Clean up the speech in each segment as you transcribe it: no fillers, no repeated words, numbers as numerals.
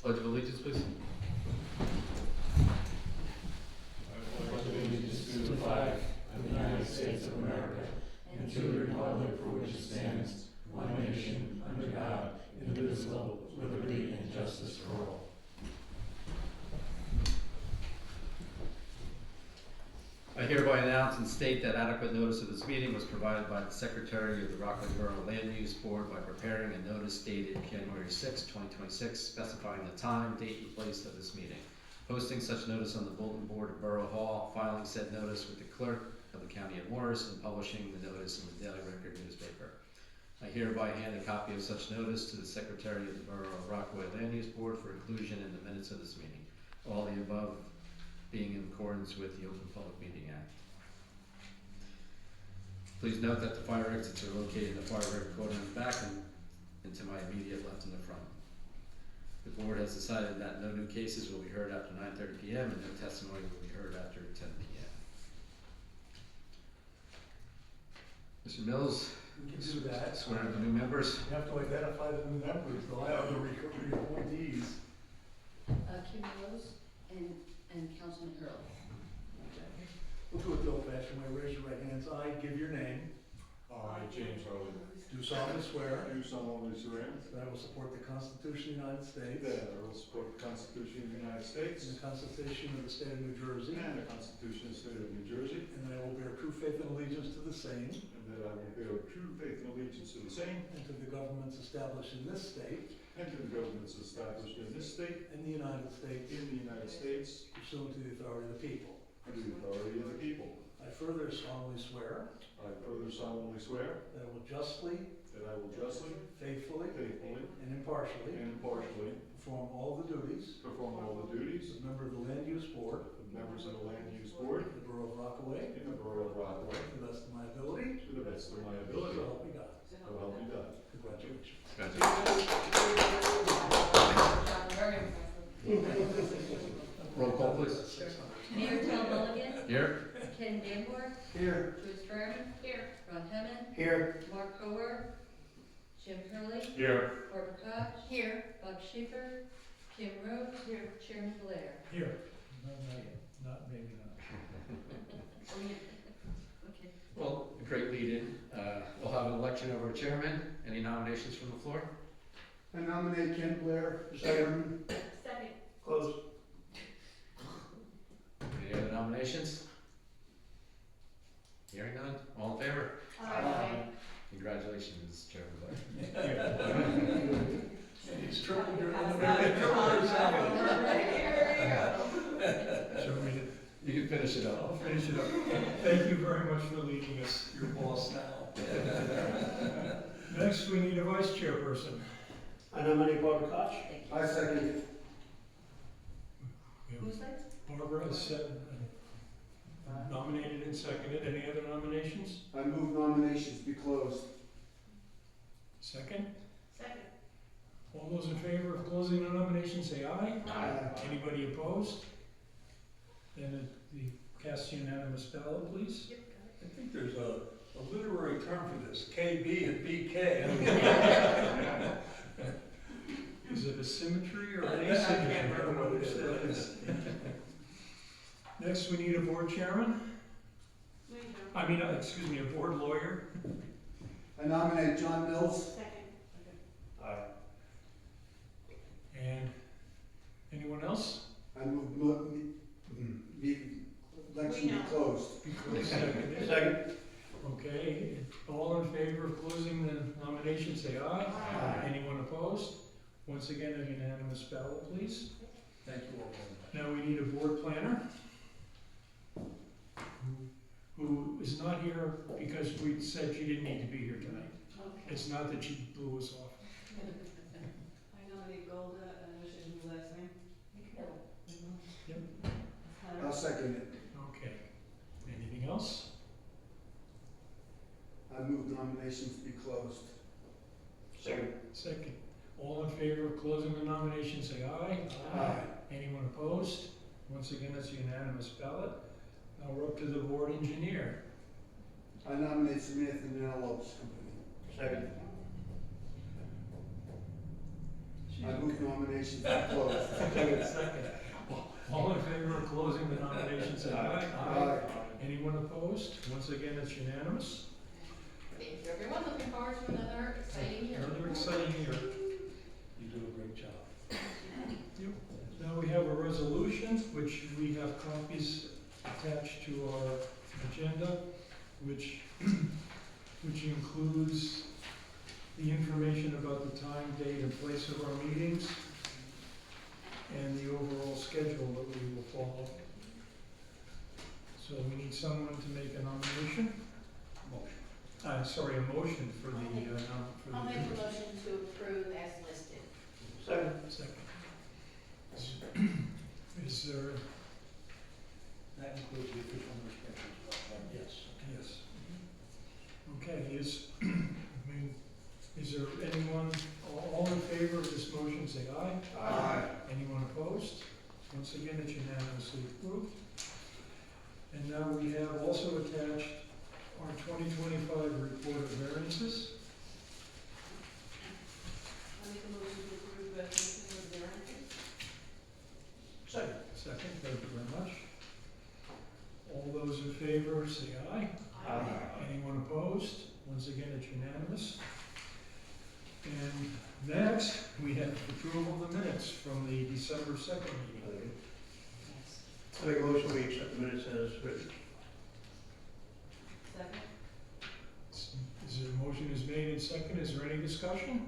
Pledge of allegiance, please. I pledge allegiance to the flag of the United States of America and to the republic for which it stands, one nation, under God, indivisible, with liberty and justice for all. I hereby announce and state that adequate notice of this meeting was provided by the Secretary of the Rockaway Borough Land Use Board by preparing a notice dated January 6, 2026, specifying the time, date, and place of this meeting, posting such notice on the bulletin board of Borough Hall, filing said notice with the clerk of the County of Morris, and publishing the notice in the Daily Record newspaper. I hereby hand a copy of such notice to the Secretary of the Borough of Rockaway Land Use Board for inclusion in the minutes of this meeting. All the above being in accordance with the Open Public Meeting Act. Please note that the fire exits are located in the fire break corner in the back and to my immediate left in the front. The board has decided that no new cases will be heard after 9:30 p.m. and no testimony will be heard after 10 p.m. Mr. Mills, We can do that. swear in the new members. You have to identify the new members, they'll have the appointees. Kim Rose and Councilman Hurley. We'll do it the old-fashioned way. Raise your right hands. I give your name. I, James Hurley, Do solemnly swear do solemnly swear that I will support the Constitution of the United States that I will support the Constitution of the United States and the Constitution of the State of New Jersey, and the Constitution of the State of New Jersey, and that I will bear true faith and allegiance to the same and that I will bear true faith and allegiance to the same and to the governments established in this state and to the governments established in this state and the United States in the United States pursuant to the authority of the people. and the authority of the people. I further solemnly swear I further solemnly swear that I will justly, that I will justly, faithfully, faithfully, and impartially and impartially perform all the duties perform all the duties as a member of the Land Use Board of members of the Land Use Board of the Borough of Rockaway in the Borough of Rockaway to the best of my ability. to the best of my So ability. help me God. So help me God. Congratulations. Very impressive. Roll call, please. Mayor Tom Mulligan, Here. Ken Danforth, Here. Bruce Berman. Here. Ron Hammond, Here. Mark Howard, Jim Hurley, Here. Barbara Koch. Here. Bob Schieffer, Kim Rose. Here. Chairman Blair. Here. Not maybe not. Okay. Well, a great lead-in. We'll have an election of our chairman. Any nominations from the floor? I nominate Ken Blair as chairman. Second. Close. Any other nominations? Hearing none, all in favor? Aye. Congratulations, Chairman Blair. He's triple your You can finish it I'll up. finish it up. Thank you very much for leading us, your boss now. Next, we need a vice chairperson. I nominate Barbara Koch. Thank you. I second it. We have Who's that? Barbara has nominated and seconded. Any other nominations? I move nominations be closed. Second? Second. All those in favor of closing the nomination, say aye. Aye. Anybody opposed? Then the cast unanimous ballot, please. I think there's a literary term for this, KB and BK. Is it a symmetry or I an can't asymmetry? remember what it is. Next, we need a board chairman. I mean, excuse me, a board lawyer. I nominate John Mills. Aye. And anyone else? I move election be closed. Because seconded. Second. Okay, all in favor of closing the nomination, say aye. Aye. Anyone opposed? Once again, a unanimous ballot, please. Thank you all. Now we need a board planner who is not here because we said she didn't need to be here tonight. It's not that she blew us off. I nominate Golda, and which is her last name. I'll second it. Okay. Anything else? I move nominations be closed. Second. Second. All in favor of closing the nomination, say aye. Aye. Anyone opposed? Once again, it's a unanimous ballot. Now we're up to the board engineer. I nominate Samantha Company. Second. I move nominations be closed. Second. All in favor of closing the nominations, say aye. Aye. Anyone opposed? Once again, it's unanimous. Thank you, everyone. Looking forward to another exciting year. Another exciting year. You do a great job. Now we have a resolution, which we have copies attached to our agenda, which includes the information about the time, date, and place of our meetings, and the overall schedule that we will follow. So we need someone to make a nomination. Sorry, a motion for the, I'll make a motion to approve as listed. Second. Is there, That includes the official newspapers, right? Yes. yes. Okay, is there anyone, all in favor of this motion, say aye. Aye. Anyone opposed? Once again, it's unanimously approved. And now we have also attached our 2025 report of variances. I make a motion to approve resolution of variances. Second, thank you very much. All those in favor, say aye. Anyone opposed? Once again, it's unanimous. And next, we have approval of the minutes from the December 2nd meeting. I make a motion, we accept the minutes as written. Second. Is there a motion is made and second? Is there any discussion?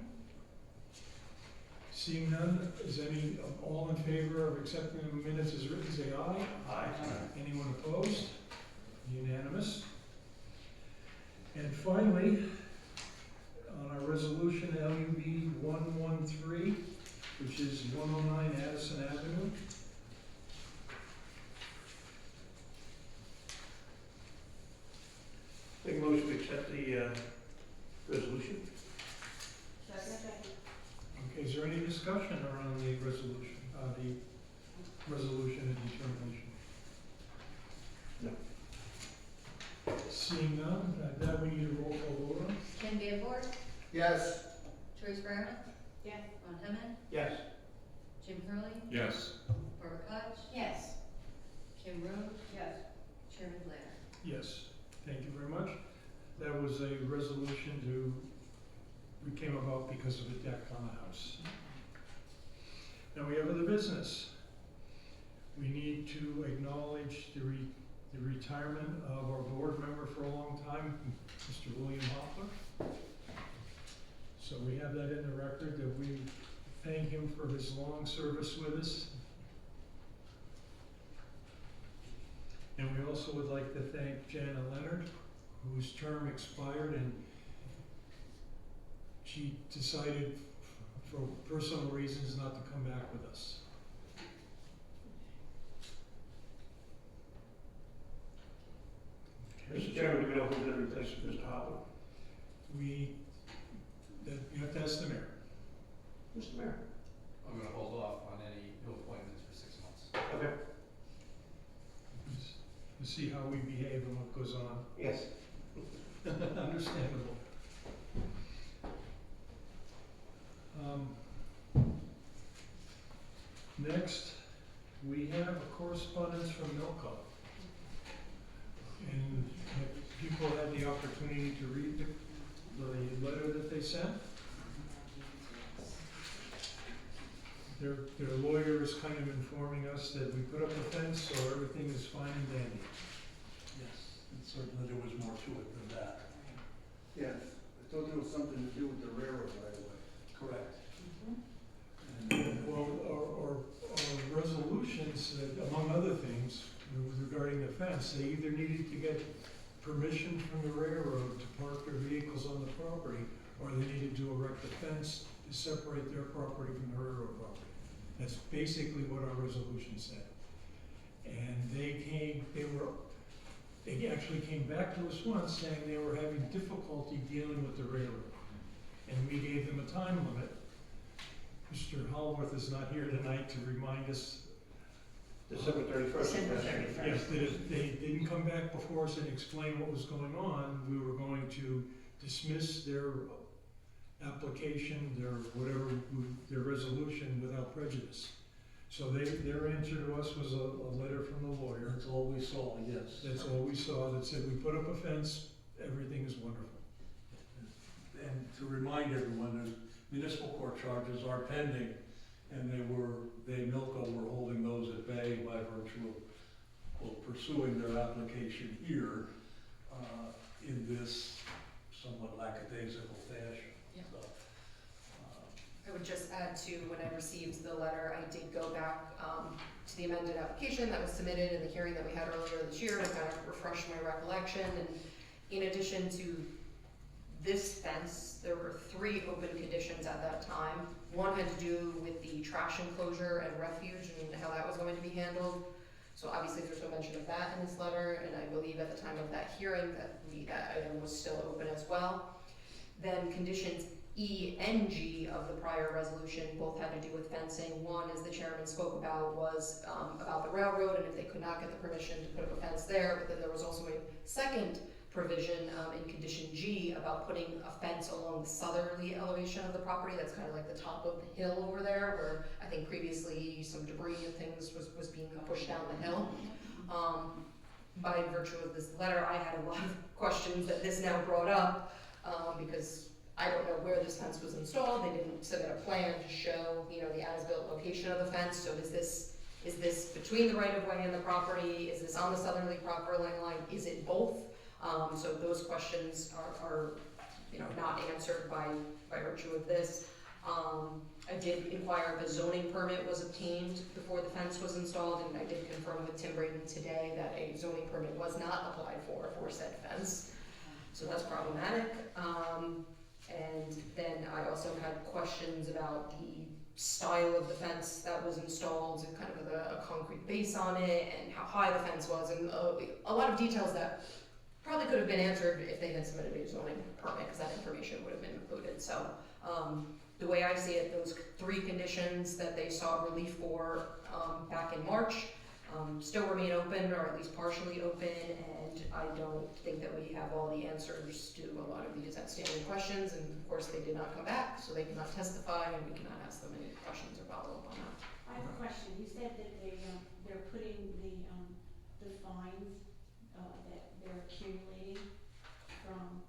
Seeing none, is any, all in favor of accepting the minutes as written, say aye. Anyone opposed? Unanimous. And finally, on our resolution LUB 113, which is 109 Addison Avenue. Make a motion, we accept the resolution. Second. Okay, is there any discussion around the resolution and determination? No. Seeing none, that we need a roll call vote on. Ken Bamboard, Yes. Joyce Brown, Yes. Ron Hammond, Yes. Jim Hurley, Yes. Barbara Koch. Yes. Kim Rowe, Yes. Chairman Blair. Yes, thank you very much. That was a resolution we came about because of a deck on the house. Now we have other business. We need to acknowledge the retirement of our board member for a long time, Mr. William Hopler. So we have that in the record that we thank him for his long service with us. And we also would like to thank Janat Leonard, whose term expired and she decided for personal reasons not to come back with us. Mr. Chairman, do we know who's going to replace Mr. Hopler? You have to ask the mayor. Mr. Mayor. I'm gonna hold off on any new appointments for 6 months. Okay. To see how we behave and what goes on. Yes. Understandable. Next, we have a correspondence from Milco. And have people had the opportunity to read the letter that they sent? Their lawyer is kind of informing us that we put up a fence, so everything is fine and dandy. Yes, and certainly there was more to it than that. Yes. I thought there was something to do with the railroad right away. Correct. Well, our resolutions, among other things, regarding the fence, they either needed to get permission from the railroad to park their vehicles on the property, or they needed to erect a fence to separate their property from the railroad property. That's basically what our resolution said. And they actually came back to us once saying they were having difficulty dealing with the railroad. And we gave them a time limit. Mr. Hallworth is not here tonight to remind us. December 31st. December 31st. Yes, that if they didn't come back before us and explain what was going on, we were going to dismiss their application, their resolution without prejudice. So their answer to us was a letter from the lawyer. That's all we saw, yes. That's all we saw, that said, we put up a fence, everything is wonderful. And to remind everyone, the municipal court charges are pending, and Milco were holding those at bay by virtue of pursuing their application here in this somewhat lackadaisical fashion. Yeah. So, I would just add to, when I received the letter, I did go back to the amended application that was submitted in the hearing that we had earlier this year to kind of refresh my recollection. And in addition to this fence, there were 3 open conditions at that time. One had to do with the trash enclosure and refuge and how that was going to be handled. So obviously there's no mention of that in this letter, and I believe at the time of that hearing that item was still open as well. Then conditions E and G of the prior resolution both had to do with fencing. One, as the chairman spoke about, was about the railroad and if they could not get the permission to put up a fence there. But then there was also a second provision in condition G about putting a fence along the southerly elevation of the property. That's kind of like the top of the hill over there, where I think previously some debris and things was being pushed down the hill. By virtue of this letter, I had a lot of questions that this now brought up because I don't know where this fence was installed. They didn't submit a plan to show, the as-built location of the fence. So is this between the right-of-way and the property? Is this on the southerly property line? Is it both? So those questions are not answered by virtue of this. I did inquire if a zoning permit was obtained before the fence was installed, and I did confirm with Tim Braden today that a zoning permit was not applied for said fence. So that's problematic. And then I also had questions about the style of the fence that was installed and kind of a concrete base on it and how high the fence was, and a lot of details that probably could have been answered if they had submitted a zoning permit, because that information would have been included. So the way I see it, those 3 conditions that they sought relief for back in March still remain open, or at least partially open, and I don't think that we have all the answers to a lot of these outstanding questions, and of course they did not come back, so they cannot testify, and we cannot ask them any questions or follow up on that. I have a question. You said that they're putting the fines that they're accumulating from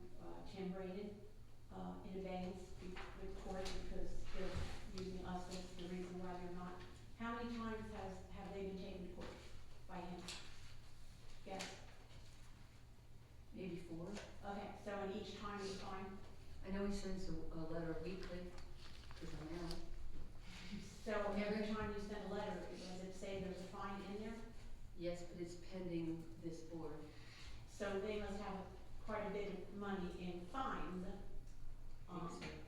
Tim Braden in abeyance with court because they're using us as the reason why they're not. How many times have they been taken to court by him? Yes. Maybe 4. Okay, so in each time he's fine. I know he sends a letter weekly to the mail. So every time you send a letter, does it say there's a fine in there? Yes, but it's pending this board. So they must have quite a bit of money in fines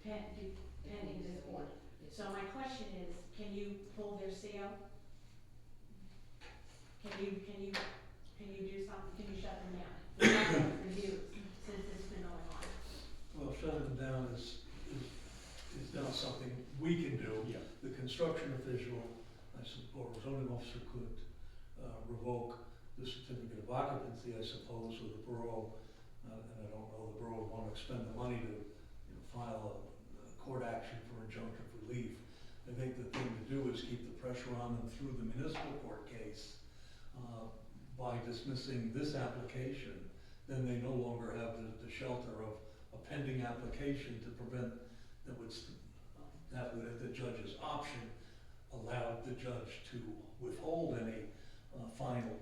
pending this board. So my question is, can you pull their CO? Can you do something? Can you shut them down? Review since it's been going on. Well, shutting them down is not something we can do. Yeah. The construction official, or zoning officer could revoke the certificate of occupancy, I suppose, with the borough, and I don't know, the borough would want to expend the money to file a court action for injunctive relief. I think the thing to do is keep the pressure on them through the municipal court case. By dismissing this application, then they no longer have the shelter of a pending application to prevent that would at the judge's option allowed the judge to withhold any final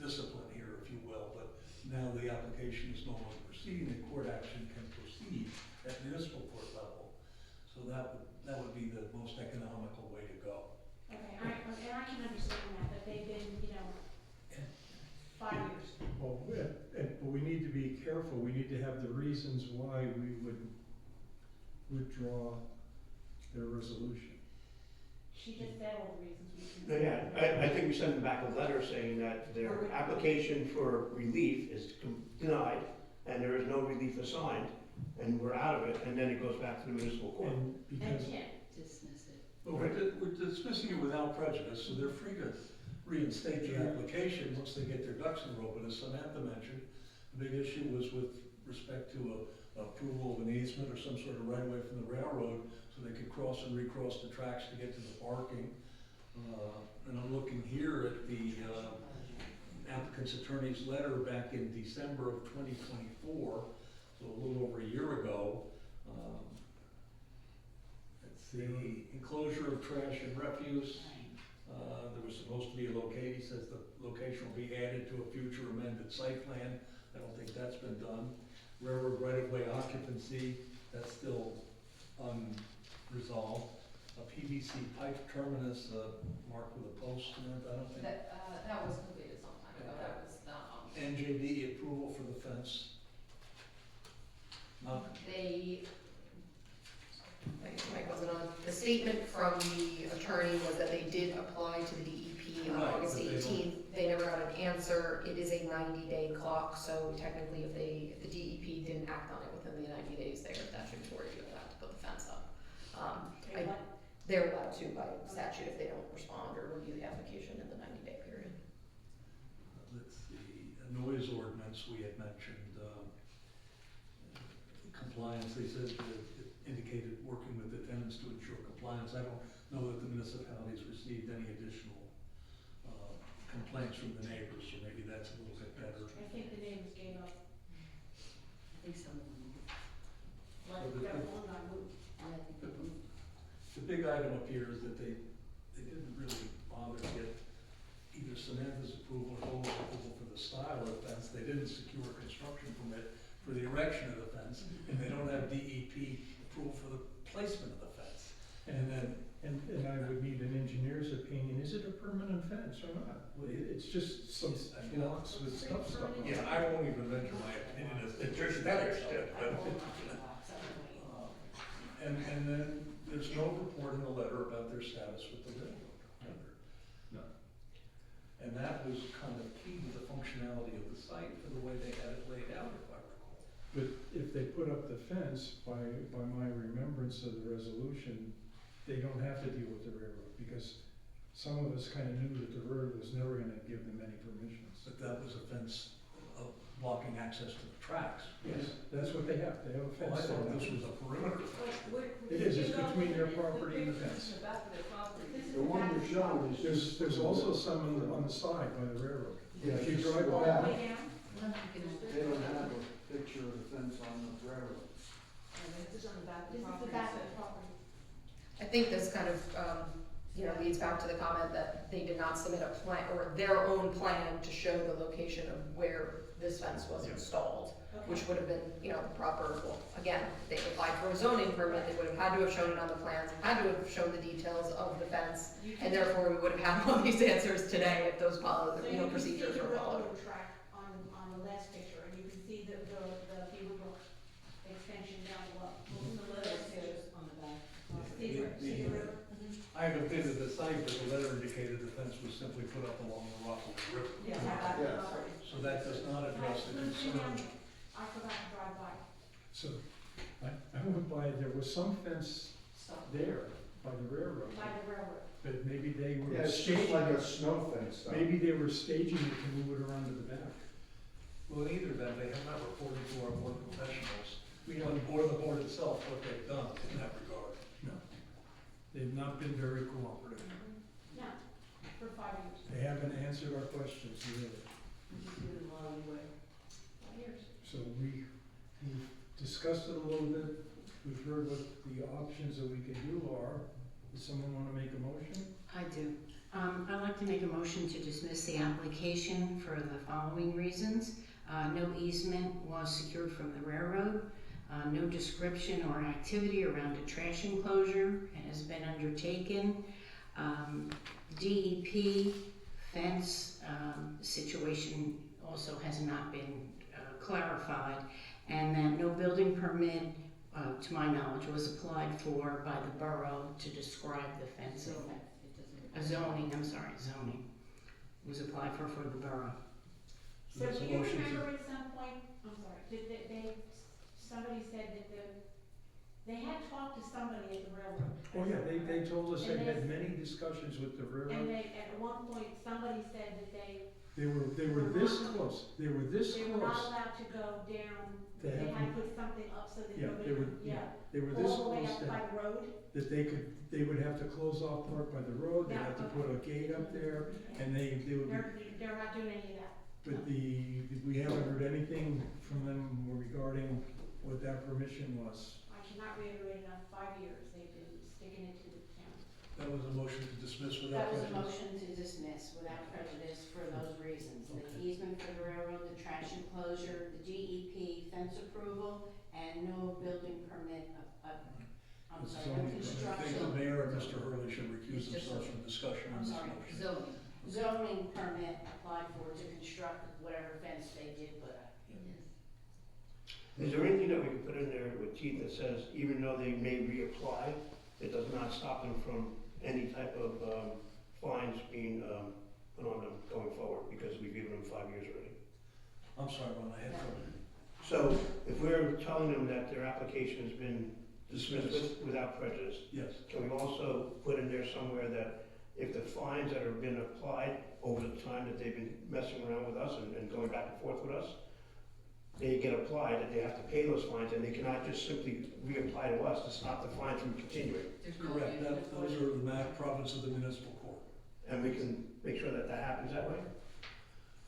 discipline here, if you will. But now the application is no longer proceeding, the court action can proceed at municipal court level. So that would be the most economical way to go. Okay, I can understand that, but they've been, 5 years. Well, but we need to be careful. We need to have the reasons why we would withdraw their resolution. She just said all the reasons we can. Yeah, I think we sent them back a letter saying that their application for relief is denied and there is no relief assigned and we're out of it, and then it goes back to the municipal court. And because Dismiss it. But we're dismissing it without prejudice, so they're free to reinstate the application once they get their ducks in a row. But as Samantha mentioned, the big issue was with respect to a approval of an easement or some sort of right of way from the railroad so they could cross and recross the tracks to get to the parking. And I'm looking here at the applicant's attorney's letter back in December of 2024, so a little over a year ago. It's the enclosure of trash and refuse. There was supposed to be a location, he says the location will be added to a future amended site plan. I don't think that's been done. Railroad right-of-way occupancy, that's still unresolved. A PVC pipe terminus marked with a post in it, I don't think. That was completed some time ago, that was, NJD approval for the fence. Not, Mike wasn't on, the statement from the attorney was that they did apply to the DEP on Right, August but they don't- 18th. They never got an answer. It is a 90-day clock, so technically if the DEP didn't act on it within the 90 days, they're statutory to have to put the fence up. They're allowed to by statute if they don't respond or review the application in the 90-day period. let's see, a noise ordinance we had mentioned, compliance, they said that it indicated working with the tenants to ensure compliance. I don't know that the municipality's received any additional complaints from the neighbors, so maybe that's a little bit better. I think the neighbors gave up. I think some of them. Like, So the- that one got moved. I think they moved. The big item up here is that they didn't really bother to get either Samantha's approval or Golda's approval for the style of the fence. They didn't secure a construction permit for the erection of the fence, and they don't have DEP approval for the placement of the fence. And then, And I would need an engineer's opinion, is it a permanent fence or not? Well, it's just some blocks with stuff stuck on it. yeah, I won't even mention my opinion as to that extent, but. And then there's no report in the letter about their status with the railroad. No. And that was kind of key to the functionality of the site for the way they had it laid out, if I recall. But if they put up the fence, by my remembrance of the resolution, they don't have to deal with the railroad, because some of us kind of knew that the railroad was never gonna give them any permissions. But that was a fence blocking access to the tracks. Yes, that's what they have a Well, I fence thought there this now. was a perimeter fence. It is, it's between their property and the fence. The back of their property. The one you're showing is just. There's also some on the side by the railroad. Yeah, If you just drive go by, back. Way down? They don't have a picture of the fence on the railroad. And this is on the back of This the is property. the back of so- the property. I think this kind of, leads back to the comment that they did not submit a plan, or their own plan to show the location of where this fence was Yeah. installed, Okay. which would have been, proper, well, again, they applied for a zoning permit, they would have had to have shown it on the plans, had to have shown the details of the fence, You and can- therefore we would have had all these answers today if those followed, So you can see procedures the were followed. railroad track on the last picture, and you can see the Beaverbrook extension down below. The letter says on the back. See the river? I haven't been to the site, but the letter indicated the fence was simply put up along the Rockaway River. Yeah. Back of the Yes. property. So that does not address the concern. I forgot to drive by. so I went by, there was some fence there by the railroad, By the railroad. but maybe they Yeah, were it's just staging, like a snow fence though. maybe they were staging it to move it around to the back. Well, in either event, they have not reported to our board professionals, We or don't, the board itself, what they've done in that regard. no. They've not been very cooperative. No, for 5 years. They haven't answered our questions either. Just do it in a long way. 5 years. So we've discussed it a little bit. We've heard what the options that we could do are. Does someone want to make a motion? I do. I'd like to make a motion to dismiss the application for the following reasons. No easement was secured from the railroad. No description or activity around a trash enclosure has been undertaken. DEP fence situation also has not been clarified. And that no building permit, to my knowledge, was applied for by the borough to describe the fencing. Zoning was applied for the borough. So So that's a do you motion to. remember at some point, I'm sorry, somebody said that They had talked to somebody at the railroad. Oh, yeah, they told us they And had they- many discussions with the And railroad. they, at one point, somebody said that They were this close, they were this they were not close. allowed to go down, They they had had to put something up so that Yeah, nobody, they were, they were this all the way close up by that, the road. that they would have to close off Park by the road, they'd Yeah, have to okay. put a gate up there, and they would be, They're not doing any of that. but we haven't heard anything from them regarding what that permission was. I cannot reiterate enough, 5 years they've been sticking it to the town. That was a motion to dismiss That without was a prejudice. motion to dismiss without prejudice for those reasons. The Okay. easement for the railroad, the trash enclosure, the DEP fence approval, and no building permit, I'm This is sorry, no only- I think the construction, mayor and Mr. Hurley should recuse It's just themselves from discussion I'm on this sorry, motion. Zoning. zoning permit applied for to construct whatever fence they did put up. Is there anything that we can put in there with teeth that says, even though they may reapply, it does not stop them from any type of fines being put on them going forward, because we've given them 5 years already? I'm sorry, Ron, I had trouble. So if we're telling them that their application has been dismissed without prejudice, Yes, can we also put in there somewhere that if the fines that have been applied over the time that they've been messing around with us and going back and forth with us, they get applied, that they have to pay those fines, and they cannot just simply reapply to us to stop the fines from continuing? There's no correct, use. those are the province of the municipal court. And we can make sure that that happens that way?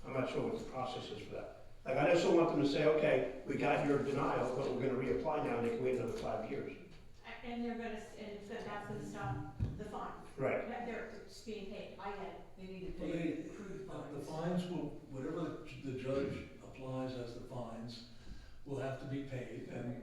I'm not sure what the process is for that. Like, I just don't want them to say, okay, we got your denial, but we're gonna reapply now, and they can wait another 5 years. And they're gonna, that's gonna stop the fine. Right. It's being paid, I get it. They need to Well, pay accrued The fines. fines will, whatever the judge applies as the fines, will have to be paid, and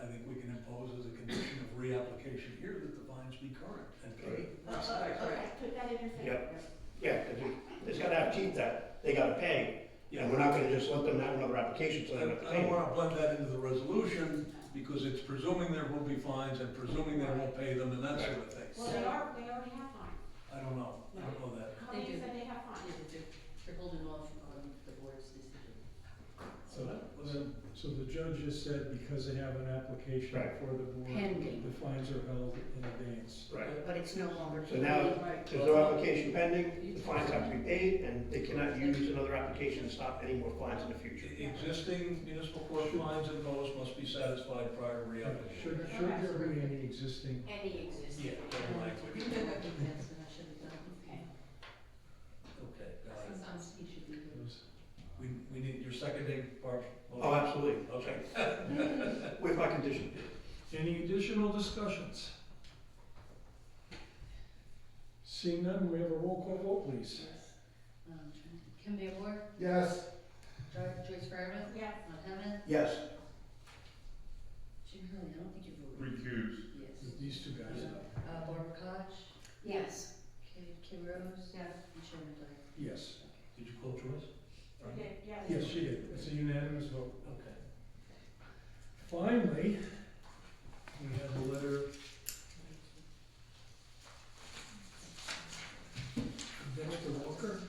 I think we can impose as a condition of reapplication here that the fines be current and paid. Okay, put that in your favor. Yep. Yeah, because it's gotta have teeth that they gotta pay, and we're not gonna just let them have another application, so they have to I pay. don't wanna blend that into the resolution, because it's presuming there will be fines and presuming they won't pay them and that sort of thing. Well, they already have fines. I don't know that. How They many do. said they have fines? They're holding off on the board's decision. Well, then, So the judge has said because they have an application Right. for the board, Pending. the fines are held in advance. Right. But it's no longer. So now, Right. there's no application pending, the fines have to be paid, and they cannot use another application to stop any more fines in the future. existing municipal court fines imposed must be satisfied prior to reapplication. Should there be any existing, Any existing. Yeah, that language. That's what I should have done. Okay. Okay, got it. Sometimes he should be doing. We need your seconding, Barb? Oh, absolutely. Okay. With my condition. any additional discussions? Seeing none, we have a roll call vote, please. Kim Moore, Yes. Joyce Fairman, Yes. Hammond, Yes. Jim Hurley, I don't think you voted. Recuse. Yes. With these two guys. Barbara Koch, Yes. Kim Rose. Yes. And Sharon Dyer. Yes. Did you call Joyce? Okay, yeah. Yes, she did. It's a unanimous vote. Okay. Finally, we have a letter from Dr. Walker.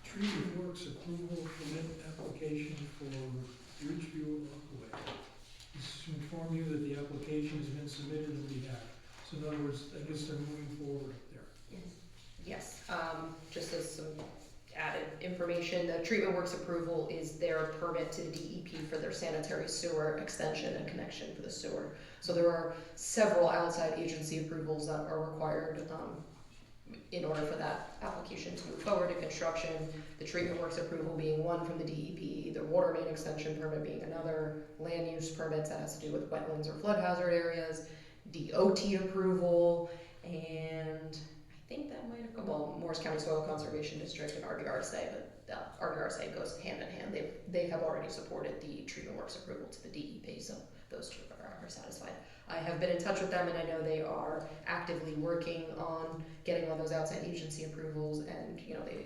Tree Works approval permit application for Ridgeview Rockaway. This is to inform you that the application has been submitted and we have. So in other words, I guess they're moving forward up there. Yes, just as some added information, the Treatment Works approval is their permit to the DEP for their sanitary sewer extension and connection for the sewer. So there are several outside agency approvals that are required in order for that application to move forward to construction. The Treatment Works approval being one from the DEP, the water main extension permit being another, land use permits that has to do with wetlands or flood hazard areas, DOT approval, and I think that might have come, well, Morris County Soil Conservation District and RDRSA, but RDRSA goes hand in hand. They have already supported the Treatment Works approval to the DEP, so those two are satisfied. I have been in touch with them, and I know they are actively working on getting all those outside agency approvals, and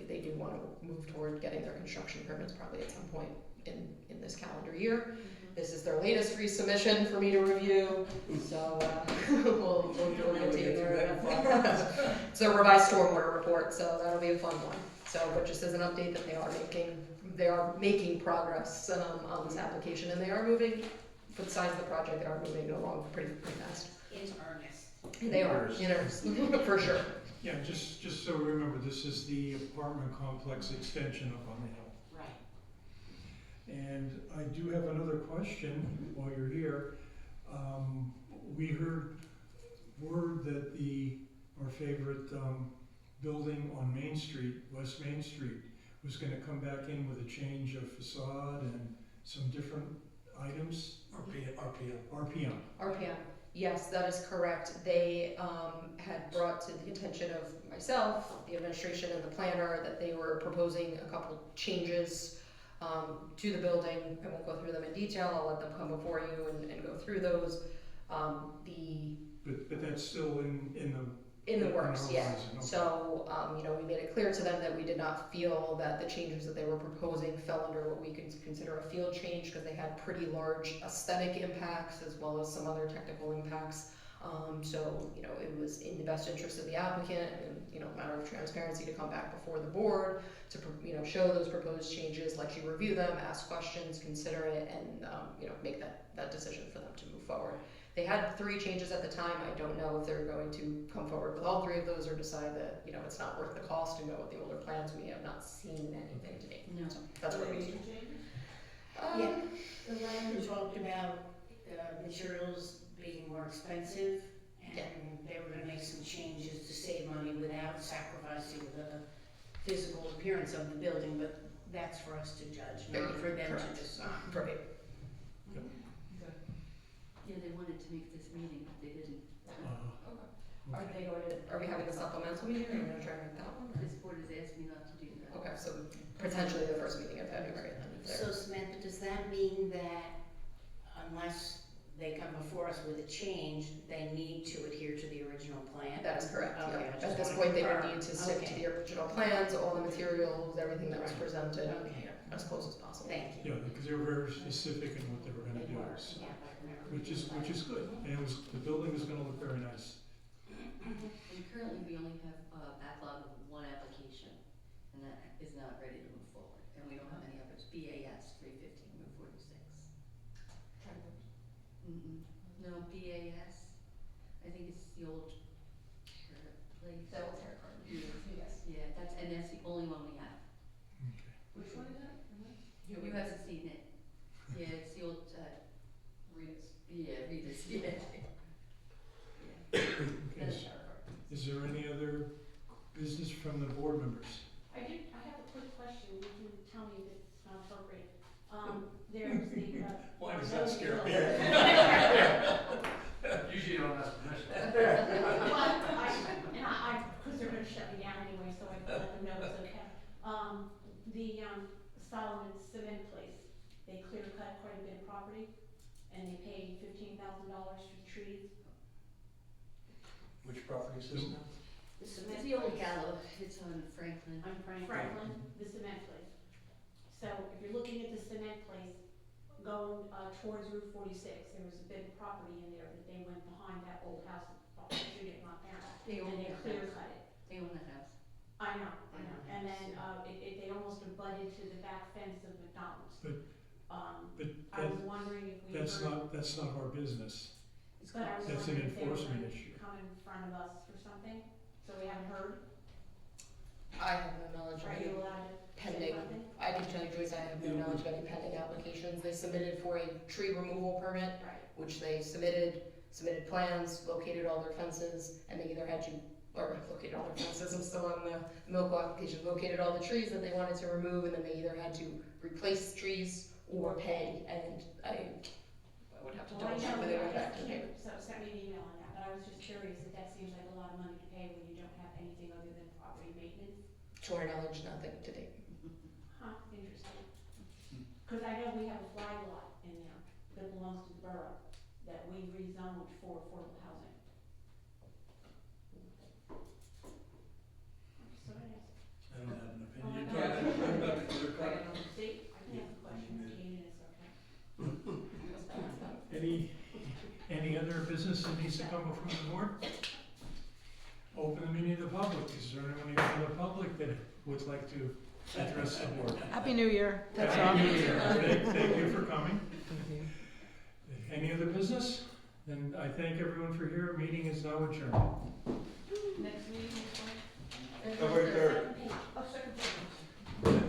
they do want to move toward getting their construction permits probably at some point in this calendar year. This is their latest resubmission for me to review, so we'll get to you. It's a revised stormwater report, so that'll be a fun one. So, but just as an update that they are making progress on this application, and they are moving for the size of the project, they are moving along pretty fast. In earnest. They are, you know, for sure. Yeah, just so we remember, this is the apartment complex extension up on the hill. Right. And I do have another question while you're here. We heard word that our favorite building on Main Street, West Main Street, was gonna come back in with a change of facade and some different items. RPM. RPM, yes, that is correct. They had brought to the attention of myself, the administration and the planner, that they were proposing a couple changes to the building. I won't go through them in detail, I'll let them come before you and go through those. But that's still In the works, yeah. horizon, okay. So, you know, we made it clear to them that we did not feel that the changes that they were proposing fell under what we could consider a field change, because they had pretty large aesthetic impacts as well as some other technical impacts. So, you know, it was in the best interest of the applicant and, you know, a matter of transparency to come back before the board to, you know, show those proposed changes, let you review them, ask questions, consider it, and, you know, make that decision for them to move forward. They had 3 changes at the time. I don't know if they're going to come forward with all 3 of those or decide that, you know, it's not worth the cost to go with the older plans. We have not seen anything to date. No. So that's where we stand. Yeah, the letter talked about materials being more expensive, and Yeah. they were gonna make some changes to save money without sacrificing the physical appearance of the building, but that's for us to judge, not for them Correct. to decide. Right. Yeah, they wanted to make this meeting, but they didn't. Are they going to, are we having a supplemental meeting, or are we gonna try and make that one? or- This board has asked me not to do that. Okay, so potentially the first meeting of February then. if they're- So Samantha, does that mean that unless they come before us with a change, they need to adhere to the original plan? That is correct, Okay, yeah. I just At this wanna point, they would confirm. need to stick to Okay. the original plans, all the materials, everything that was Right. presented, Okay. you know, as close as possible. Thank you. Yeah, because they were very specific in what they were gonna do, so- Yeah, I remember. which is good. And the building is gonna look very nice. And currently, we only have a backlog of 1 application, and that is not ready to move forward. And we don't have any others, BAS 315, Route 46. No, BAS, I think it's the old place. That was hair card. Yes. Yeah, that's the only one we have. Okay. Which one is that? You haven't seen it. Yeah, it's the old, Rita's. Yeah, Rita's, yeah. Yeah. Okay. Is there any other business from the board members? I have a quick question, you can tell me if it's not appropriate. There's the, Why does that scare me? Usually you don't ask permission. Because they're gonna shut me down anyway, so I can let them know it's okay. The Solomon cement place, they clear cut quite a bit of property, and they paid $15,000 for trees. Which property is this now? The It's cement the old place. gallows, it's on Franklin. I'm Franklin, the cement place. So if you're looking at the cement place, going towards Route 46, there was a bit of property in there that they went behind that old house, should get knocked down, They own and they that clear house. cut it. They own that house. I know. And then they almost abutted to the back fence of McDonald's. But I was wondering if we That's heard, not our business. but I was That's an wondering if they were enforcement gonna issue. come in front of us for something, so we haven't heard. I have no knowledge of Are any you allowed to say pending, something? I can tell you, Joyce, I have no knowledge of any pending applications. They submitted for a tree removal permit, Right. which they submitted plans, located all their fences, and they either had to, or located all their fences, I'm still on the Milco application, located all the trees that they wanted to remove, and then they either had to replace trees or pay, and I would have to Well, I double check know, whether they I went back to just pay. so sent me an email on that, but I was just curious if that seems like a lot of money to pay when you don't have anything other than property maintenance. To our knowledge, nothing to date. Huh, interesting. Cause I know we have a flag lot in there that belongs to the borough that we rezoned for affordable housing. So I asked. I don't have an Oh my opinion. God. Talk about the clear cut. See, I can ask a question, Keenan, it's okay. Any other business that needs to come before the board? Open the meeting to the public. Is there anyone in the public that would like to address the board? Happy New Year, that's all. Happy New Year. Thank you for coming. Any other business? Then I thank everyone for here. Meeting is now adjourned. Next meeting is when? February 3rd. Second page. Oh, second page.